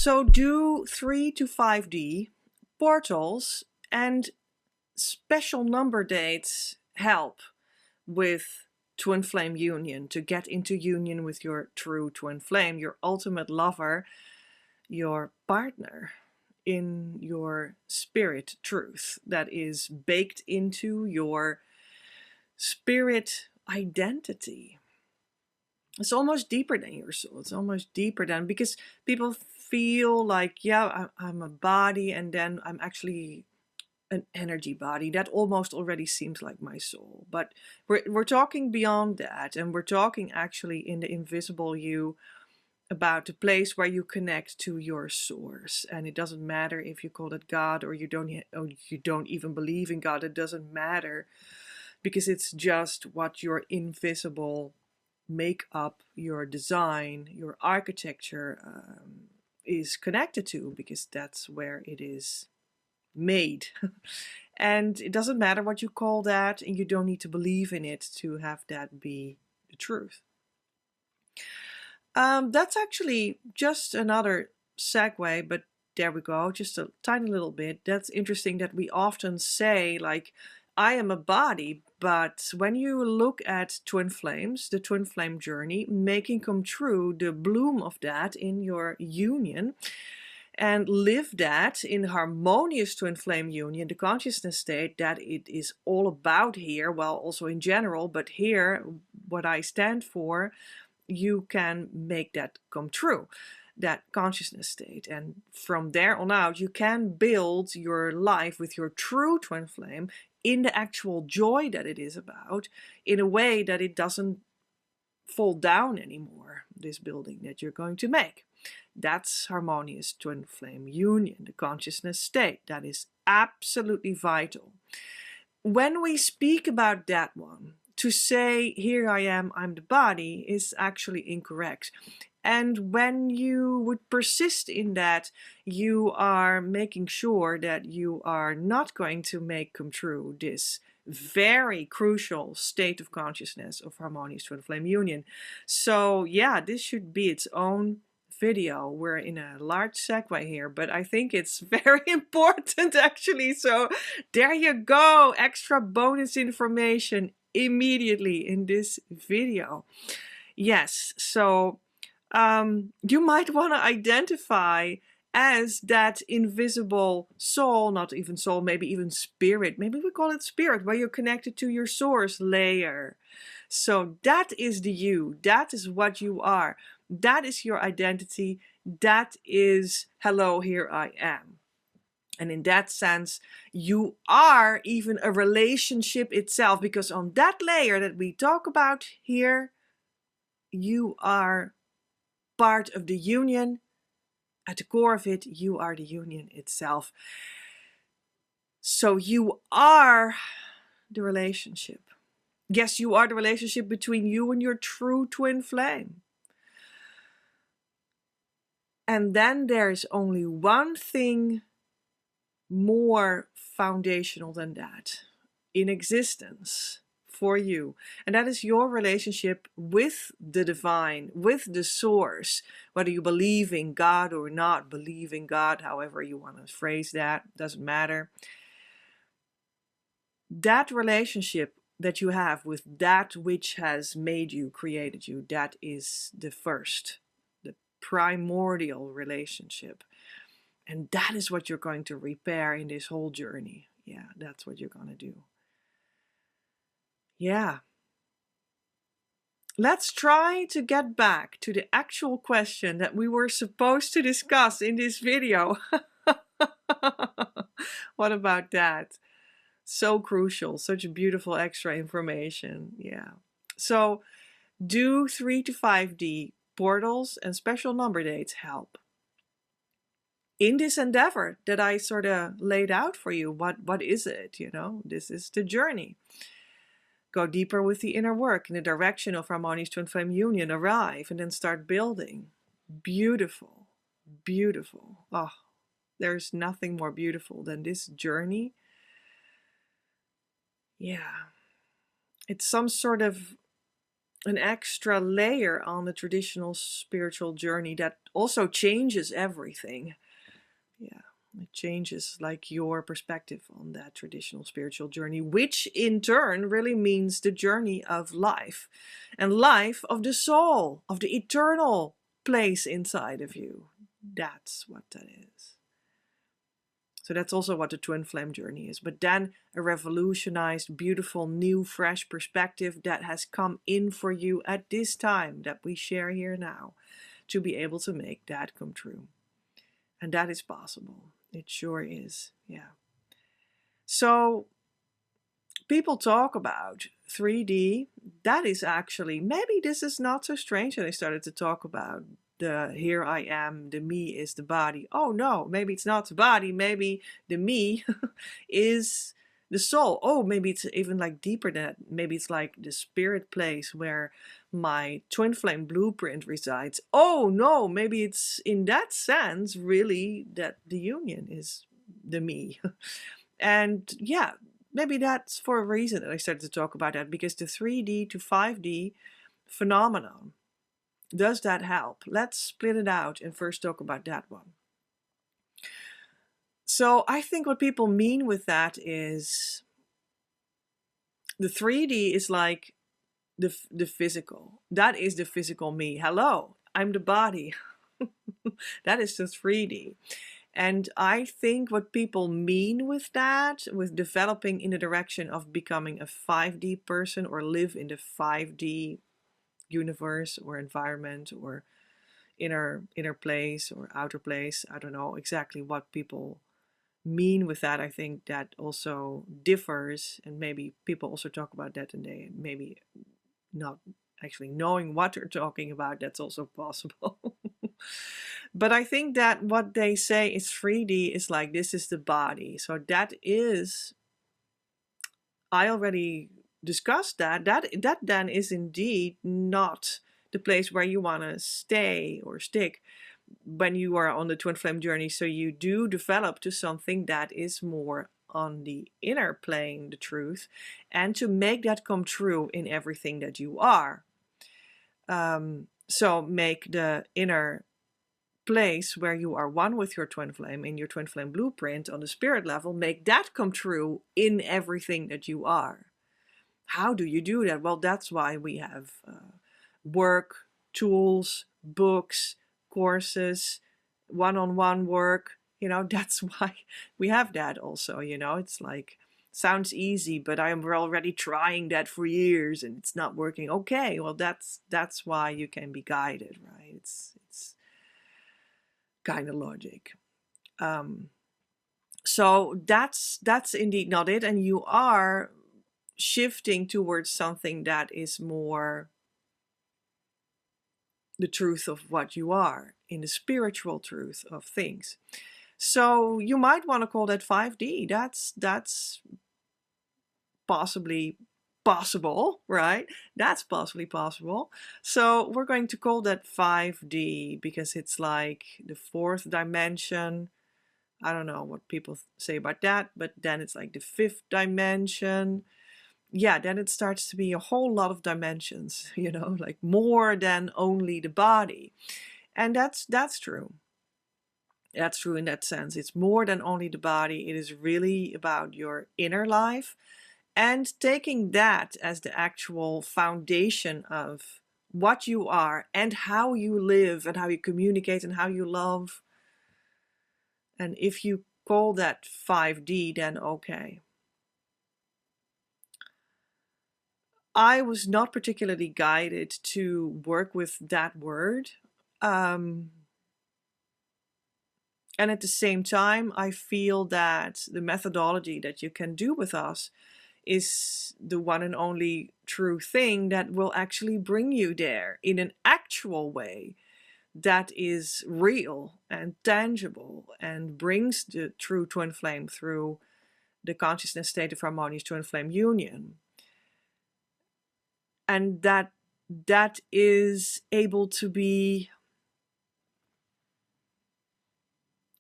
So do 3 to 5D portals and special number dates help with twin flame union, to get into union with your true twin flame, your ultimate lover, your partner in your spirit truth that is baked into your spirit identity. It's almost deeper than your soul. It's almost deeper than, because people feel like, yeah, I'm a body and then I'm actually an energy body. That almost already seems like my soul. But we're talking beyond that, and we're talking actually in the invisible you about the place where you connect to your source. And it doesn't matter if you call it God or you don't even believe in God. It doesn't matter, because it's just what your invisible makeup, your design, your architecture is connected to, because that's where it is made. And it doesn't matter what you call that, and you don't need to believe in it to have that be the truth. That's actually just another segue, but there we go, just a tiny little bit. That's interesting that we often say, like, I am a body, but when you look at twin flames, the twin flame journey, making come true, the bloom of that in your union, and live that in harmonious twin flame union, the consciousness state that it is all about here, well, also in general, but here, what I stand for, you can make that come true, that consciousness state. And from there on out, you can build your life with your true twin flame in the actual joy that it is about, in a way that it doesn't fall down anymore, this building that you're going to make. That's harmonious twin flame union, the consciousness state. That is absolutely vital. When we speak about that one, to say, here I am, I'm the body, is actually incorrect. And when you would persist in that, you are making sure that you are not going to make come true this very crucial state of consciousness of harmonious twin flame union. So yeah, this should be its own video. We're in a large segue here, but I think it's very important actually. So there you go, extra bonus information immediately in this video. Yes, so you might want to identify as that invisible soul, not even soul, maybe even spirit. Maybe we call it spirit, where you're connected to your source layer. So that is the you. That is what you are. That is your identity. That is, hello, here I am. And in that sense, you are even a relationship itself, because on that layer that we talk about here, you are part of the union. At the core of it, you are the union itself. So you are the relationship. Yes, you are the relationship between you and your true twin flame. And then there's only one thing more foundational than that in existence for you, and that is your relationship with the divine, with the source. Whether you believe in God or not believe in God, however you want to phrase that, doesn't matter. That relationship that you have with that which has made you, created you, that is the first, the primordial relationship. And that is what you're going to repair in this whole journey. Yeah, that's what you're going to do. Yeah. Let's try to get back to the actual question that we were supposed to discuss in this video. What about that? So crucial, such beautiful extra information. Yeah. So do 3 to 5D portals and special number dates help in this endeavor that I sort of laid out for you? What is it? You know, this is the journey. Go deeper with the inner work in the direction of harmonious twin flame union. Arrive and then start building. Beautiful, beautiful. Oh, there's nothing more beautiful than this journey. Yeah, it's some sort of an extra layer on the traditional spiritual journey that also changes everything. Yeah, it changes like your perspective on that traditional spiritual journey, which in turn really means the journey of life and life of the soul, of the eternal place inside of you. That's what that is. So that's also what the twin flame journey is. But then a revolutionized, beautiful, new, fresh perspective that has come in for you at this time that we share here now to be able to make that come true. And that is possible. It sure is. Yeah. So people talk about 3D. That is actually, maybe this is not so strange that I started to talk about the here I am, the me is the body. Oh no, maybe it's not the body. Maybe the me is the soul. Oh, maybe it's even like deeper than that. Maybe it's like the spirit place where my twin flame blueprint resides. Oh no, maybe it's in that sense really that the union is the me. And yeah, maybe that's for a reason that I started to talk about that, because the 3D to 5D phenomenon, does that help? Let's split it out and first talk about that one. So I think what people mean with that is the 3D is like the physical. That is the physical me. Hello, I'm the body. That is the 3D. And I think what people mean with that, with developing in the direction of becoming a 5D person or live in the 5D universe or environment or inner place or outer place. I don't know exactly what people mean with that. I think that also differs, and maybe people also talk about that and they maybe not actually knowing what they're talking about. That's also possible. But I think that what they say is 3D is like, this is the body. So that is, I already discussed that then is indeed not the place where you want to stay or stick when you are on the twin flame journey. So you do develop to something that is more on the inner plane, the truth, and to make that come true in everything that you are. So make the inner place where you are one with your twin flame in your twin flame blueprint on the spirit level, make that come true in everything that you are. How do you do that? Well, that's why we have work, tools, books, courses, one-on-one work. That's why we have that also. It's like, sounds easy, but I'm already trying that for years and it's not working. Okay, well, that's why you can be guided, right? It's kind of logic. So that's indeed not it, and you are shifting towards something that is more the truth of what you are, in the spiritual truth of things. So you might want to call that 5D. That's possibly possible, right? That's possibly possible. So we're going to call that 5D because it's like the fourth dimension. I don't know what people say about that, but then it's like the fifth dimension. Yeah, then it starts to be a whole lot of dimensions, like more than only the body. And that's true. That's true in that sense. It's more than only the body. It is really about your inner life and taking that as the actual foundation of what you are and how you live and how you communicate and how you love. And if you call that 5D, then okay. I was not particularly guided to work with that word. And at the same time, I feel that the methodology that you can do with us is the one and only true thing that will actually bring you there in an actual way that is real and tangible and brings the true twin flame through the consciousness state of harmonious twin flame union. And that is able to be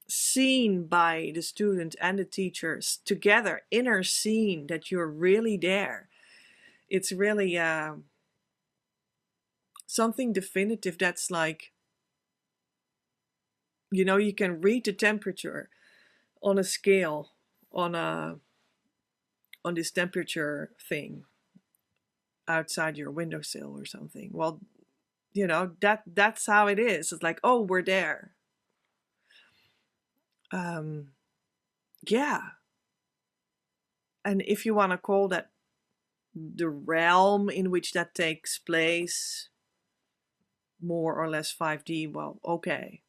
seen by the student and the teachers together, inner scene that you're really there. It's really something definitive that's like, you know, you can read the temperature on a scale, on this temperature thing outside your windowsill or something. Well, you know, that's how it is. It's like, oh, we're there. Yeah. And if you want to call that the realm in which that takes place, more or less 5D, well, okay.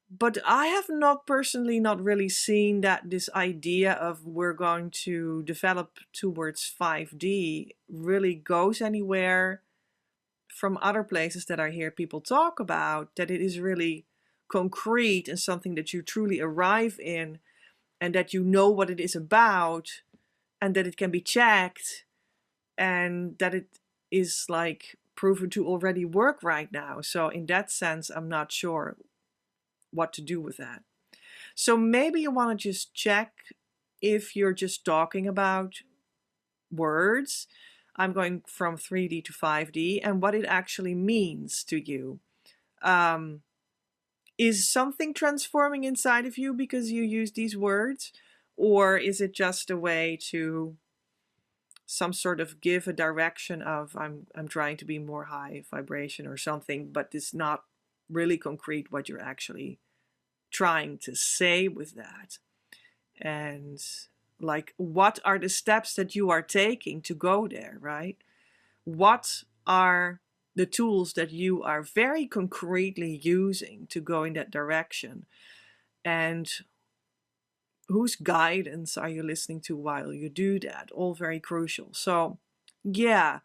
But I have not personally not really seen that this idea of we're going to develop towards 5D really goes anywhere from other places that I hear people talk about, that it is really concrete and something that you truly arrive in, and that you know what it is about, and that it can be checked, and that it is like proven to already work right now. So in that sense, I'm not sure what to do with that. So maybe you want to just check if you're just talking about words. I'm going from 3D to 5D, and what it actually means to you. Is something transforming inside of you because you use these words? Or is it just a way to some sort of give a direction of I'm trying to be more high vibration or something, but it's not really concrete what you're actually trying to say with that? And like, what are the steps that you are taking to go there, right? What are the tools that you are very concretely using to go in that direction? And whose guidance are you listening to while you do that? All very crucial. So, yeah.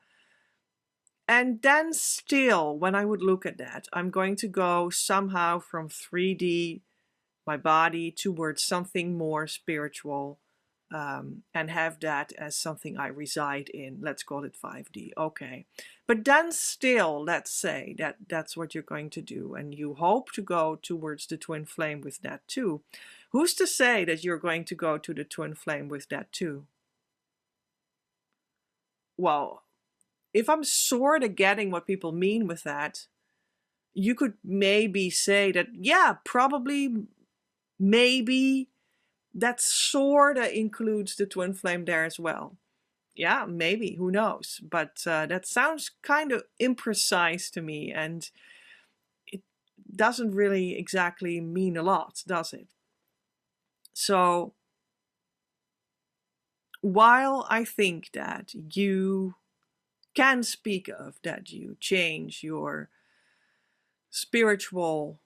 And then still, when I would look at that, I'm going to go somehow from 3D, my body, towards something more spiritual, and have that as something I reside in. Let's call it 5D. Okay. But then still, let's say that that's what you're going to do, and you hope to go towards the twin flame with that too. Who's to say that you're going to go to the twin flame with that too? Well, if I'm sort of getting what people mean with that, you could maybe say that, yeah, probably, maybe, that sort of includes the twin flame there as well. Yeah, maybe, who knows? But that sounds kind of imprecise to me, and it doesn't really exactly mean a lot, does it? So, while I think that you can speak of that you change your spiritual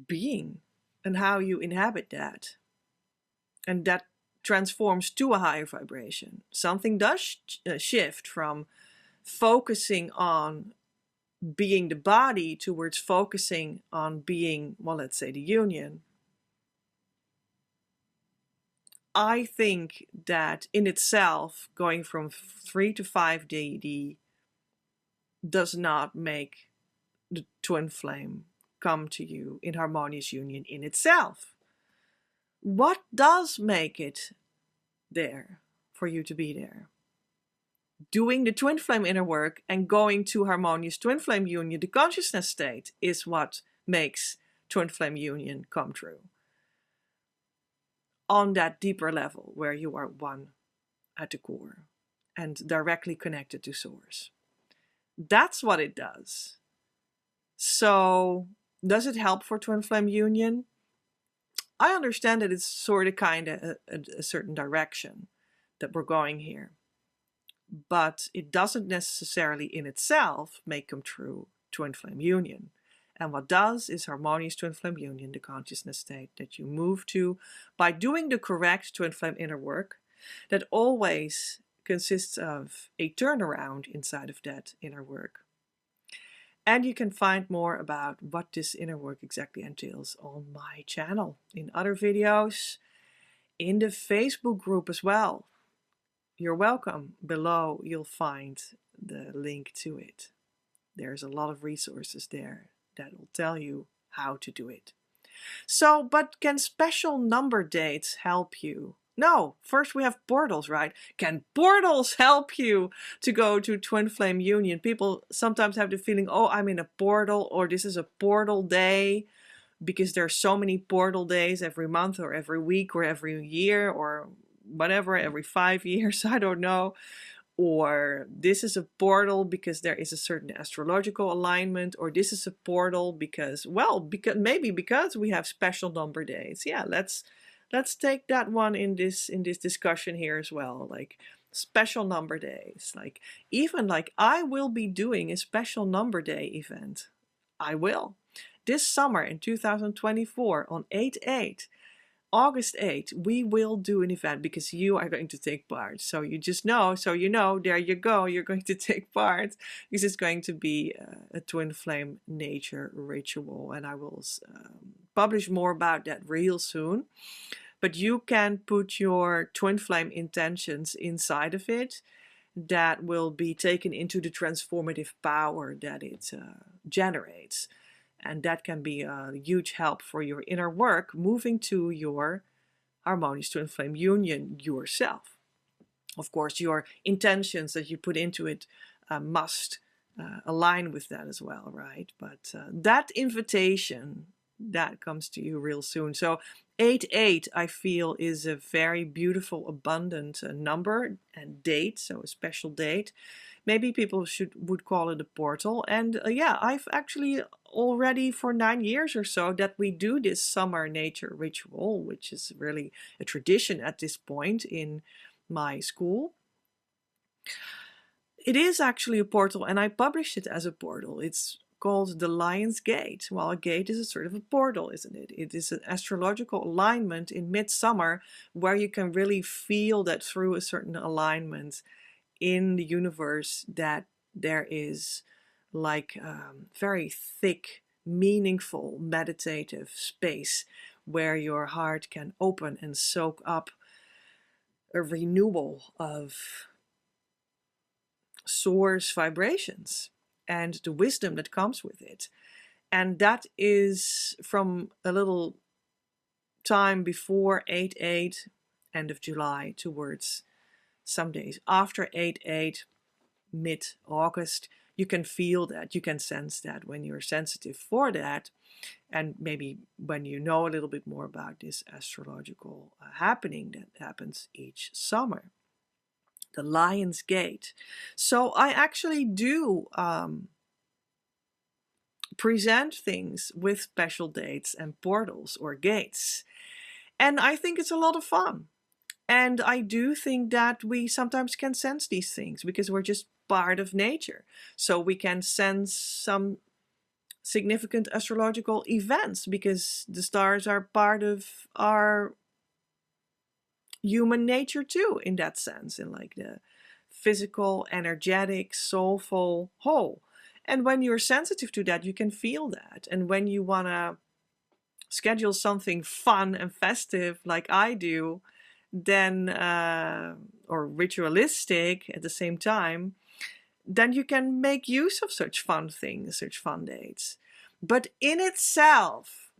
being and how you inhabit that, and that transforms to a higher vibration, something does shift from focusing on being the body towards focusing on being, well, let's say the union. I think that in itself, going from 3 to 5D does not make the twin flame come to you in harmonious union in itself. What does make it there for you to be there? Doing the twin flame inner work and going to harmonious twin flame union, the consciousness state, is what makes twin flame union come true. On that deeper level where you are one at the core and directly connected to source. That's what it does. So, does it help for twin flame union? I understand that it's sort of kind of a certain direction that we're going here. But it doesn't necessarily in itself make come true twin flame union. And what does is harmonious twin flame union, the consciousness state that you move to by doing the correct twin flame inner work that always consists of a turnaround inside of that inner work. And you can find more about what this inner work exactly entails on my channel, in other videos, in the Facebook group as well. You're welcome. Below you'll find the link to it. There's a lot of resources there that will tell you how to do it. So, but can special number dates help you? No, first we have portals, right? Can portals help you to go to twin flame union? People sometimes have the feeling, oh, I'm in a portal, or this is a portal day, because there's so many portal days every month or every week or every year or whatever, every 5 years, I don't know. Or this is a portal because there is a certain astrological alignment, or this is a portal because, well, because we have special number days. Yeah, let's take that one in this discussion here as well. Like special number days. Like even like I will be doing a special number day event. I will. This summer in 2024 on 8/8, August 8th, we will do an event because you are going to take part. So you just know, there you go, you're going to take part. This is going to be a twin flame nature ritual, and I will publish more about that real soon. But you can put your twin flame intentions inside of it that will be taken into the transformative power that it generates. And that can be a huge help for your inner work, moving to your harmonious twin flame union yourself. Of course, your intentions that you put into it must align with that as well, right? But that invitation, that comes to you real soon. So 8/8, I feel, is a very beautiful, abundant number and date, so a special date. Maybe people would call it a portal. And yeah, I've actually already for 9 years or so that we do this summer nature ritual, which is really a tradition at this point in my school. It is actually a portal, and I published it as a portal. It's called the Lion's Gate. Well, a gate is a sort of a portal, isn't it? It is an astrological alignment in midsummer where you can really feel that through a certain alignment in the universe that there is like very thick, meaningful, meditative space where your heart can open and soak up a renewal of source vibrations and the wisdom that comes with it. And that is from a little time before 8/8, end of July, towards some days after 8/8, mid-August. You can feel that, you can sense that when you're sensitive for that, and maybe when you know a little bit more about this astrological happening that happens each summer. The Lion's Gate. So I actually do present things with special dates and portals or gates. And I think it's a lot of fun. And I do think that we sometimes can sense these things because we're just part of nature. So we can sense some significant astrological events because the stars are part of our human nature too, in that sense, in like the physical, energetic, soulful whole. And when you're sensitive to that, you can feel that. And when you want to schedule something fun and festive like I do, then or ritualistic at the same time, then you can make use of such fun things, such fun dates. But in itself,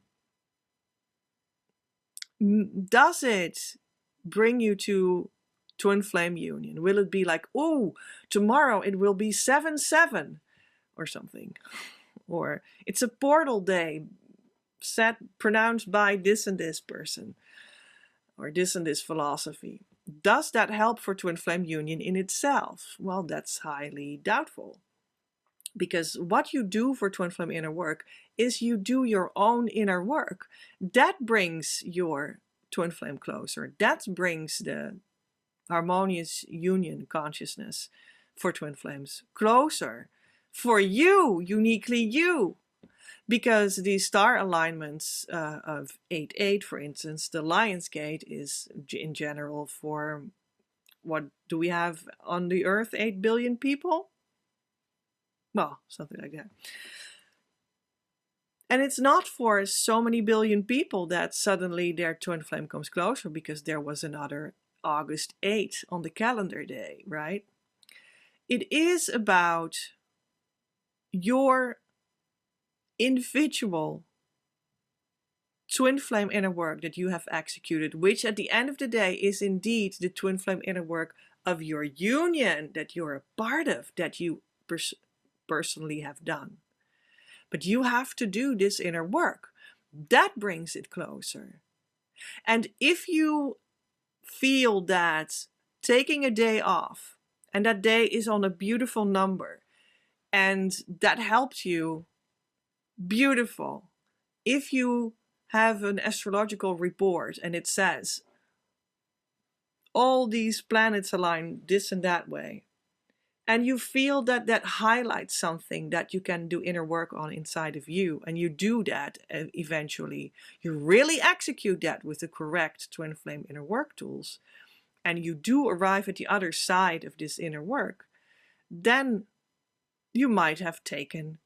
does it bring you to twin flame union? Will it be like, oh, tomorrow it will be 7/7 or something? Or it's a portal day pronounced by this and this person, or this and this philosophy. Does that help for twin flame union in itself? Well, that's highly doubtful. Because what you do for twin flame inner work is you do your own inner work. That brings your twin flame closer. That brings the harmonious union consciousness for twin flames closer. For you, uniquely you. Because the star alignments of 8/8, for instance, the Lion's Gate is in general for, what do we have on the earth, 8 billion people? Well, something like that. And it's not for so many billion people that suddenly their twin flame comes closer because there was another August 8 on the calendar day, right? It is about your individual twin flame inner work that you have executed, which at the end of the day is indeed the twin flame inner work of your union that you're a part of, that you personally have done. But you have to do this inner work. That brings it closer. And if you feel that taking a day off, and that day is on a beautiful number, and that helped you, beautiful. If you have an astrological report and it says all these planets align this and that way, and you feel that that highlights something that you can do inner work on inside of you, and you do that eventually, you really execute that with the correct twin flame inner work tools, and you do arrive at the other side of this inner work, then you might have taken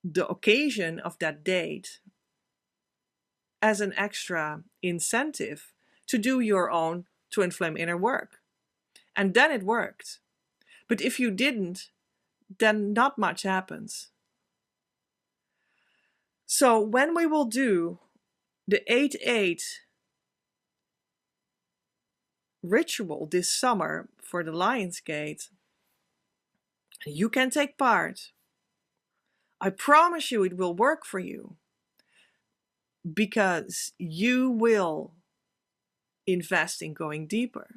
the occasion of that date as an extra incentive to do your own twin flame inner work. And then it worked. But if you didn't, then not much happens. So when we will do the 8-8 ritual this summer for the Lion's Gate, you can take part. I promise you it will work for you, because you will invest in going deeper,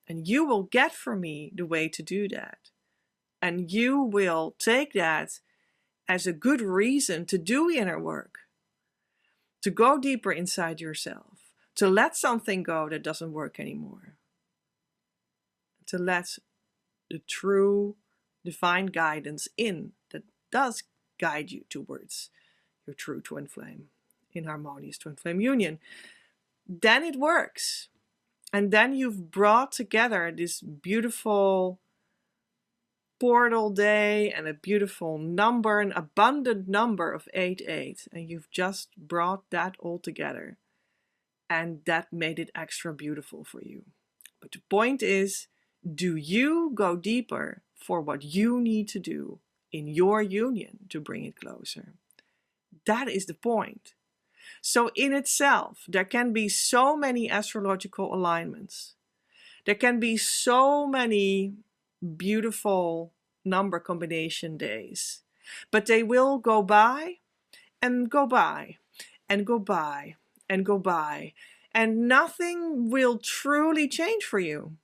and you will get from me the way to do that. And you will take that as a good reason to do inner work, to go deeper inside yourself, to let something go that doesn't work anymore, to let the true divine guidance in that does guide you towards your true twin flame, in harmonious twin flame union. Then it works. And then you've brought together this beautiful portal day and a beautiful number, an abundant number of 8-8. And you've just brought that all together. And that made it extra beautiful for you. But the point is, do you go deeper for what you need to do in your union to bring it closer? That is the point. So in itself, there can be so many astrological alignments. There can be so many beautiful number combination days. But they will go by and go by and go by and go by. And nothing will truly change for you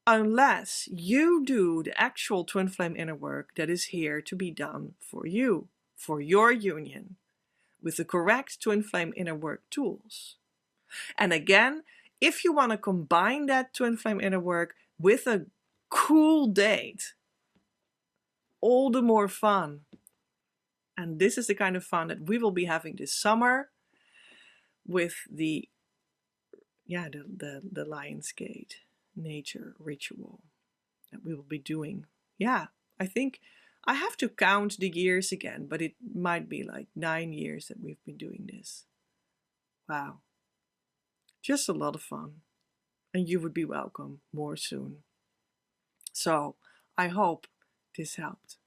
unless you do the actual twin flame inner work that is here to be done for you, for your union, with the correct twin flame inner work tools. And again, if you want to combine that twin flame inner work with a cool date, all the more fun. And this is the kind of fun that we will be having this summer with the Lion's Gate nature ritual that we will be doing. Yeah, I think I have to count the years again, but it might be like 9 years that we've been doing this. Wow. Just a lot of fun. And you would be welcome more soon. So I hope this helped.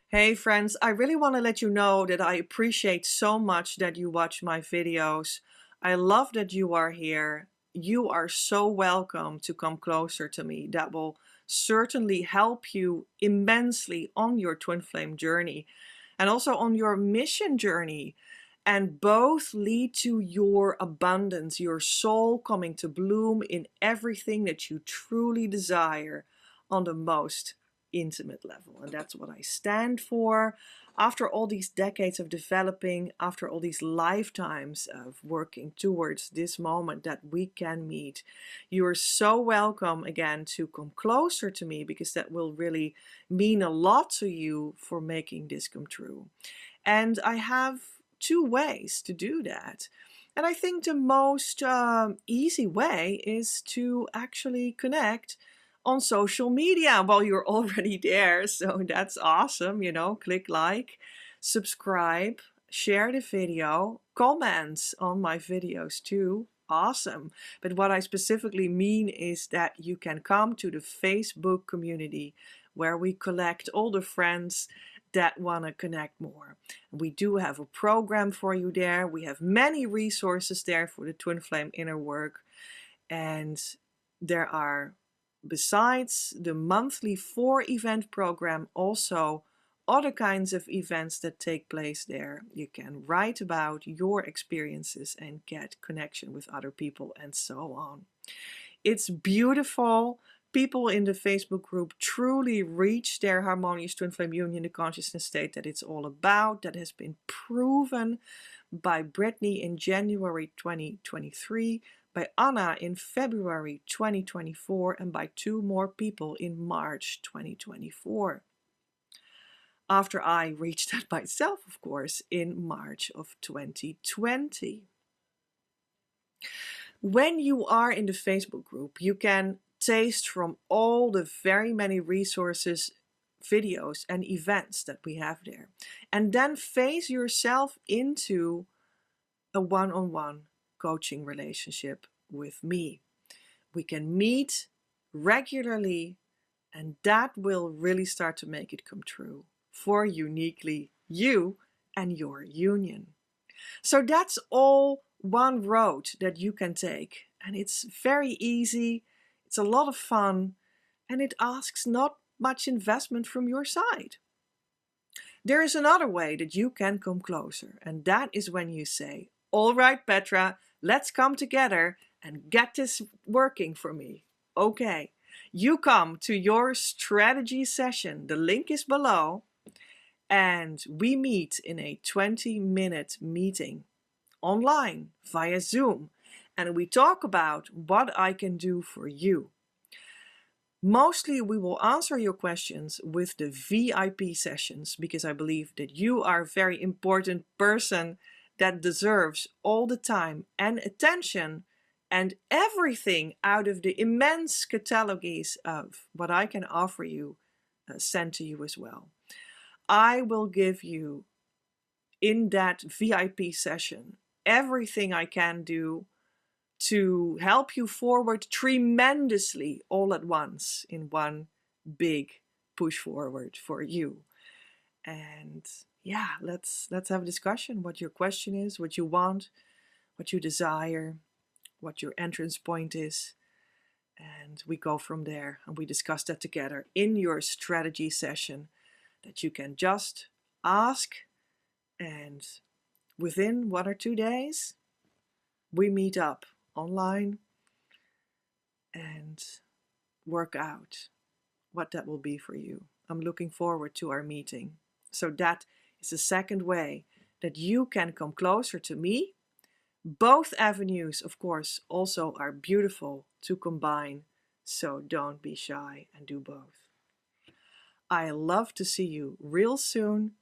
Hey friends, I really want to let you know that I appreciate so much that you watch my videos. I love that you are here. You are so welcome to come closer to me. That will certainly help you immensely on your twin flame journey and also on your mission journey. And both lead to your abundance, your soul coming to bloom in everything that you truly desire on the most intimate level. And that's what I stand for. After all these decades of developing, after all these lifetimes of working towards this moment that we can meet, you are so welcome again to come closer to me, because that will really mean a lot to you for making this come true. And I have 2 ways to do that. And I think the most easy way is to actually connect on social media. Well, you're already there, so that's awesome. You know, click like, subscribe, share the video, comments on my videos too. Awesome. But what I specifically mean is that you can come to the Facebook community where we collect all the friends that want to connect more. We do have a program for you there. We have many resources there for the Twin Flame inner work. And there are, besides the monthly 4-event program, also other kinds of events that take place there. You can write about your experiences and get connection with other people and so on. It's beautiful. People in the Facebook group truly reach their harmonious twin flame union, the consciousness state that it's all about. That has been proven by Brittany in January 2023, by Anna in February 2024, and by 2 more people in March 2024. After I reached that myself, of course, in March of 2020. When you are in the Facebook group, you can taste from all the very many resources, videos, and events that we have there. And then phase yourself into a one-on-one coaching relationship with me. We can meet regularly, and that will really start to make it come true for uniquely you and your union. So that's all one road that you can take, and it's very easy, it's a lot of fun, and it asks not much investment from your side. There is another way that you can come closer, and that is when you say, all right, Petra, let's come together and get this working for me. Okay, you come to your strategy session, the link is below, and we meet in a 20-minute meeting online via Zoom, and we talk about what I can do for you. Mostly we will answer your questions with the VIP sessions, because I believe that you are a very important person that deserves all the time and attention and everything out of the immense catalogues of what I can offer you sent to you as well. I will give you in that VIP session everything I can do to help you forward tremendously all at once in one big push forward for you. And yeah, let's have a discussion what your question is, what you want, what you desire, what your entrance point is. And we go from there and we discuss that together in your strategy session that you can just ask, and within 1 or 2 days we meet up online and work out what that will be for you. I'm looking forward to our meeting. So that is the second way that you can come closer to me. Both avenues, of course, also are beautiful to combine, so don't be shy and do both. I love to see you real soon.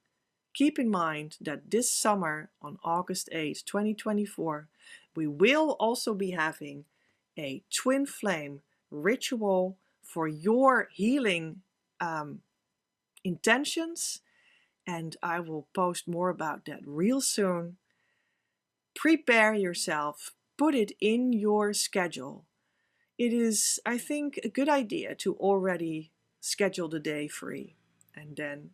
Keep in mind that this summer on August 8, 2024, we will also be having a twin flame ritual for your healing intentions, and I will post more about that real soon. Prepare yourself, put it in your schedule. It is, I think, a good idea to already schedule the day free, and then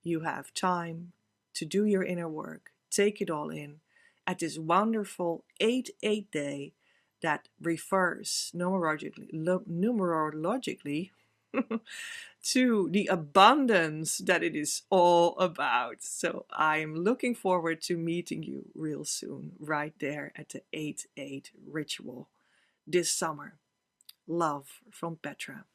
you have time to do your inner work, take it all in at this wonderful 8-8 day that refers numerologically to the abundance that it is all about. So I'm looking forward to meeting you real soon, right there at the 8-8 ritual this summer. Love from Petra.